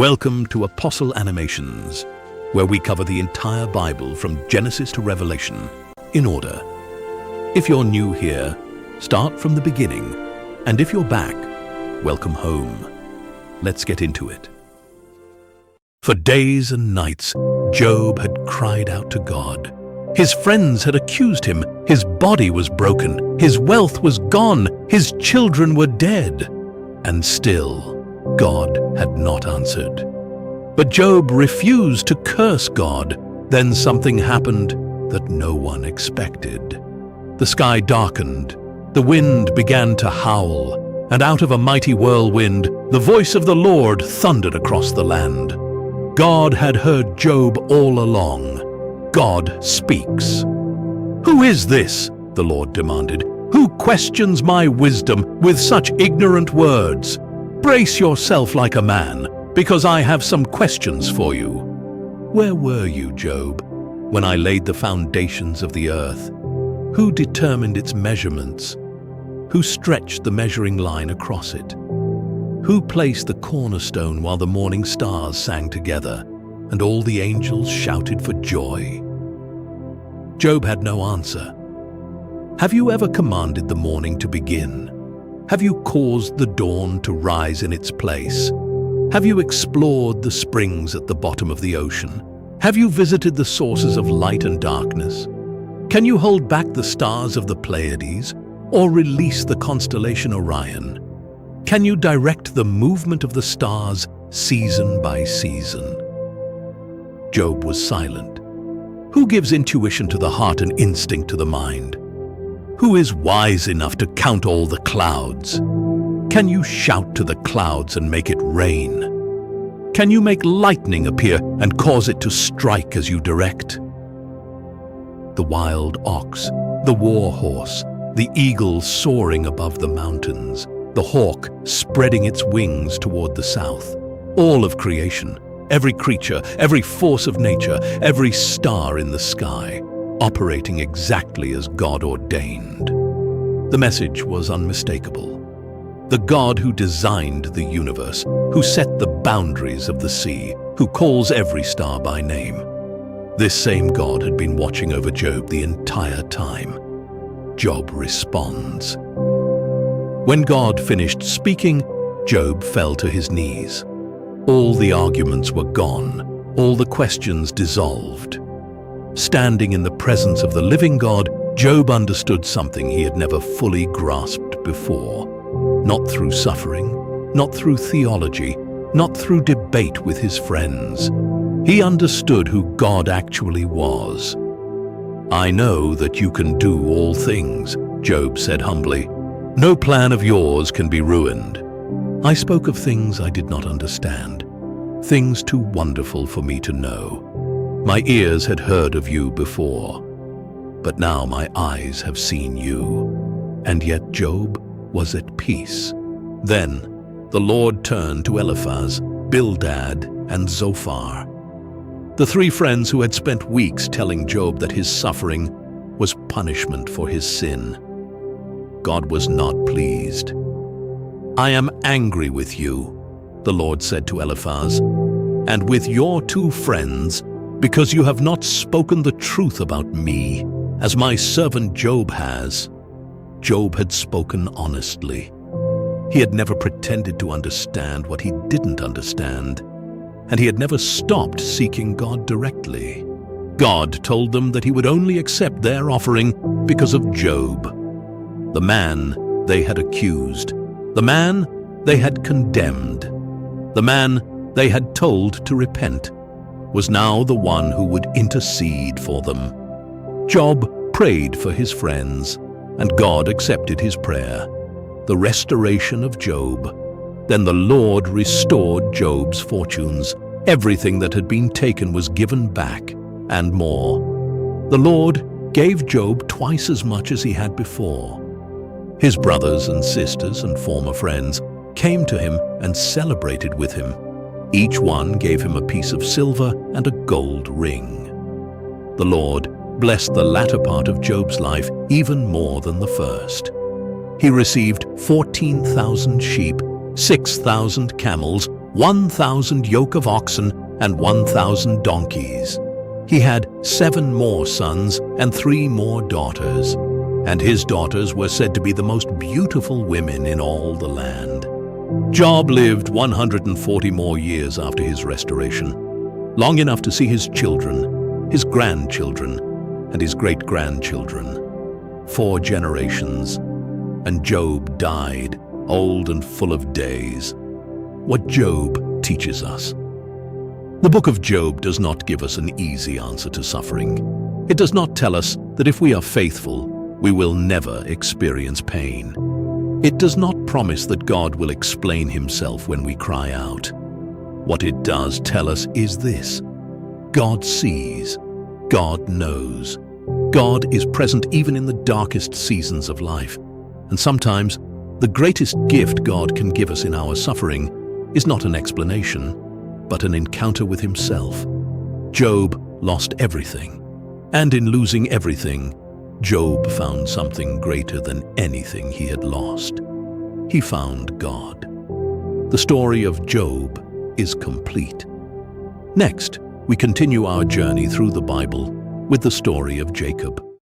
Welcome to Apostle Animations, where we cover the entire Bible from Genesis to Revelation, in order. If you're new here, start from the beginning, and if you're back, welcome home. Let's get into it. For days and nights, Job had cried out to God. His friends had accused him, his body was broken, his wealth was gone, his children were dead, and still God had not answered. But Job refused to curse God. Then something happened that no one expected. The sky darkened, the wind began to howl, and out of a mighty whirlwind, the voice of the Lord thundered across the land. God had heard Job all along. God speaks. "Who is this?" the Lord demanded. "Who questions my wisdom with such ignorant words? Brace yourself like a man, because I have some questions for you. Where were you, Job, when I laid the foundations of the earth? Who determined its measurements? Who stretched the measuring line across it? Who placed the cornerstone while the morning stars sang together, and all the angels shouted for joy?" Job had no answer. Have you ever commanded the morning to begin? Have you caused the dawn to rise in its place? Have you explored the springs at the bottom of the ocean? Have you visited the sources of light and darkness? Can you hold back the stars of the Pleiades, or release the constellation Orion? Can you direct the movement of the stars season by season? Job was silent. Who gives intuition to the heart and instinct to the mind? Who is wise enough to count all the clouds? Can you shout to the clouds and make it rain? Can you make lightning appear and cause it to strike as you direct? The wild ox, the war horse, the eagle soaring above the mountains, the hawk spreading its wings toward the south, all of creation, every creature, every force of nature, every star in the sky, operating exactly as God ordained. The message was unmistakable. The God who designed the universe, who set the boundaries of the sea, who calls every star by name. This same God had been watching over Job the entire time. Job responds. When God finished speaking, Job fell to his knees. All the arguments were gone, all the questions dissolved. Standing in the presence of the living God, Job understood something he had never fully grasped before. Not through suffering, not through theology, not through debate with his friends. He understood who God actually was. "I know that you can do all things," Job said humbly. "No plan of yours can be ruined. I spoke of things I did not understand, things too wonderful for me to know. My ears had heard of you before, but now my eyes have seen you." And yet Job was at peace. Then the Lord turned to Eliphaz, Bildad, and Zophar, the three friends who had spent weeks telling Job that his suffering was punishment for his sin. God was not pleased. "I am angry with you," the Lord said to Eliphaz, "and with your two friends, because you have not spoken the truth about me, as my servant Job has." Job had spoken honestly. He had never pretended to understand what he didn't understand, and he had never stopped seeking God directly. God told them that he would only accept their offering because of Job. The man they had accused, the man they had condemned, the man they had told to repent, was now the one who would intercede for them. Job prayed for his friends, and God accepted his prayer. The restoration of Job. Then the Lord restored Job's fortunes. Everything that had been taken was given back, and more. The Lord gave Job twice as much as he had before. His brothers and sisters and former friends came to him and celebrated with him. Each one gave him a piece of silver and a gold ring. The Lord blessed the latter part of Job's life even more than the first. He received 14,000 sheep, 6,000 camels, 1,000 yoke of oxen and 1,000 donkeys. He had 7 more sons and 3 more daughters, and his daughters were said to be the most beautiful women in all the land. Job lived 140 more years after his restoration, long enough to see his children, his grandchildren, and his great-grandchildren. 4 generations, and Job died, old and full of days. What Job teaches us. The book of Job does not give us an easy answer to suffering. It does not tell us that if we are faithful, we will never experience pain. It does not promise that God will explain himself when we cry out. What it does tell us is this: God sees, God knows. God is present even in the darkest seasons of life. And sometimes, the greatest gift God can give us in our suffering is not an explanation, but an encounter with himself. Job lost everything. And in losing everything, Job found something greater than anything he had lost. He found God. The story of Job is complete. Next, we continue our journey through the Bible with the story of Jacob.